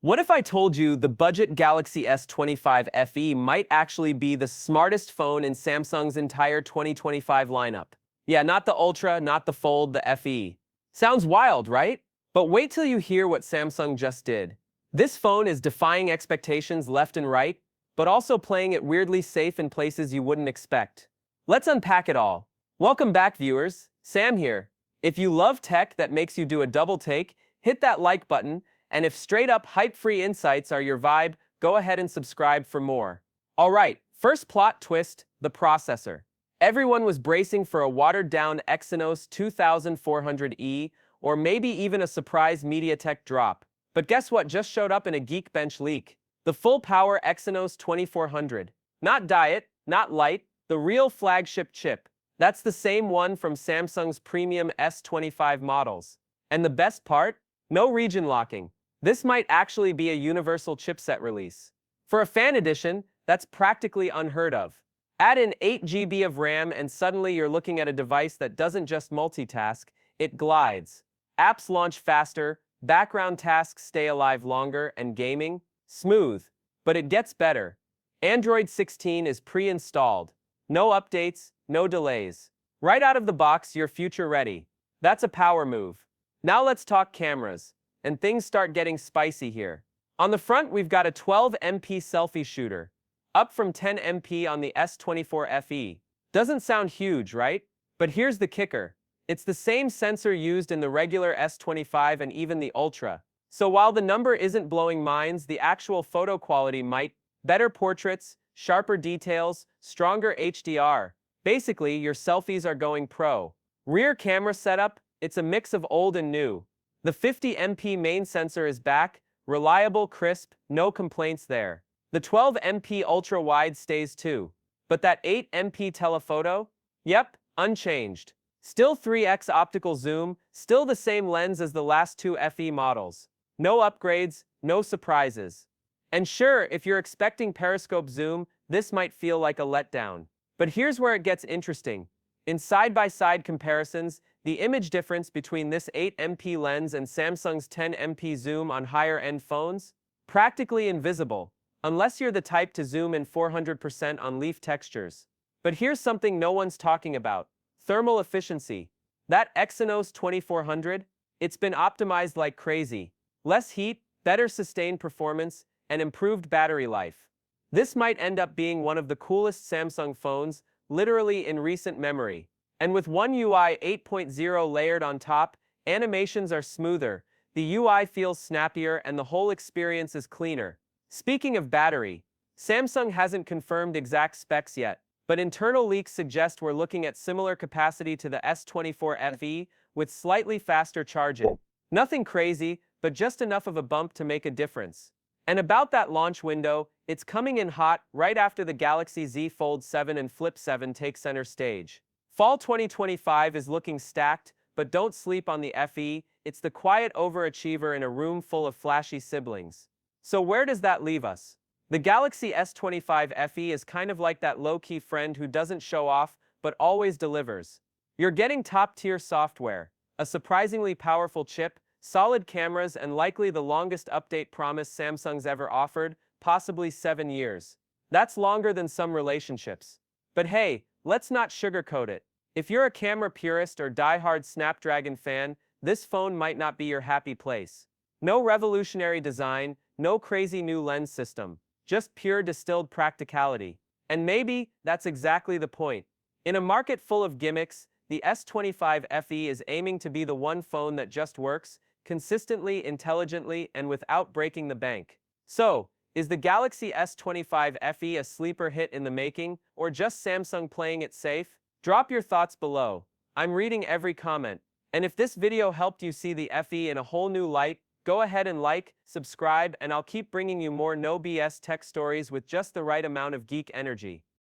What if I told you the budget Galaxy S25 FE might actually be the smartest phone in Samsung's entire 2025 lineup? Yeah, not the Ultra, not the Fold, the FE. Sounds wild, right? But wait till you hear what Samsung just did. This phone is defying expectations left and right, but also playing it weirdly safe in places you wouldn't expect. Let's unpack it all. Welcome back, viewers. Sam here. If you love tech that makes you do a double take, hit that like button. And if straight-up hype-free insights are your vibe, go ahead and subscribe for more. Alright, first plot twist, the processor. Everyone was bracing for a watered-down Exynos 2400E, or maybe even a surprise MediaTek drop. But guess what just showed up in a Geekbench leak? The full-power Exynos 2400. Not diet, not light, the real flagship chip. That's the same one from Samsung's premium S25 models. And the best part? No region locking. This might actually be a universal chipset release. For a fan edition, that's practically unheard of. Add in 8 GB of RAM and suddenly you're looking at a device that doesn't just multitask, it glides. Apps launch faster, background tasks stay alive longer, and gaming? Smooth. But it gets better. Android 16 is pre-installed. No updates, no delays. Right out of the box, you're future ready. That's a power move. Now let's talk cameras. And things start getting spicy here. On the front, we've got a 12MP selfie shooter, up from 10MP on the S24 FE. Doesn't sound huge, right? But here's the kicker. It's the same sensor used in the regular S25 and even the Ultra. So while the number isn't blowing minds, the actual photo quality might. Better portraits, sharper details, stronger HDR. Basically, your selfies are going pro. Rear camera setup, it's a mix of old and new. The 50MP main sensor is back, reliable, crisp, no complaints there. The 12MP ultra-wide stays too. But that 8MP telephoto? Yep, unchanged. Still 3x optical zoom, still the same lens as the last two FE models. No upgrades, no surprises. And sure, if you're expecting periscope zoom, this might feel like a letdown. But here's where it gets interesting. In side-by-side comparisons, the image difference between this 8MP lens and Samsung's 10MP zoom on higher-end phones? Practically invisible, unless you're the type to zoom in 400% on leaf textures. But here's something no one's talking about. Thermal efficiency. That Exynos 2400? It's been optimized like crazy. Less heat, better sustained performance, and improved battery life. This might end up being one of the coolest Samsung phones, literally in recent memory. And with One UI 8.0 layered on top, animations are smoother, the UI feels snappier, and the whole experience is cleaner. Speaking of battery, Samsung hasn't confirmed exact specs yet, but internal leaks suggest we're looking at similar capacity to the S24 FE with slightly faster charging. Nothing crazy, but just enough of a bump to make a difference. And about that launch window, it's coming in hot right after the Galaxy Z Fold 7 and Flip 7 take center stage. Fall 2025 is looking stacked, but don't sleep on the FE, it's the quiet overachiever in a room full of flashy siblings. So where does that leave us? The Galaxy S25 FE is kind of like that low-key friend who doesn't show off, but always delivers. You're getting top-tier software, a surprisingly powerful chip, solid cameras, and likely the longest update promise Samsung's ever offered, possibly 7 years. That's longer than some relationships. But hey, let's not sugarcoat it. If you're a camera purist or die-hard Snapdragon fan, this phone might not be your happy place. No revolutionary design, no crazy new lens system, just pure distilled practicality. And maybe that's exactly the point. In a market full of gimmicks, the S25 FE is aiming to be the one phone that just works, consistently, intelligently, and without breaking the bank. So, is the Galaxy S25 FE a sleeper hit in the making, or just Samsung playing it safe? Drop your thoughts below. I'm reading every comment. And if this video helped you see the FE in a whole new light, go ahead and like, subscribe, and I'll keep bringing you more no BS tech stories with just the right amount of geek energy.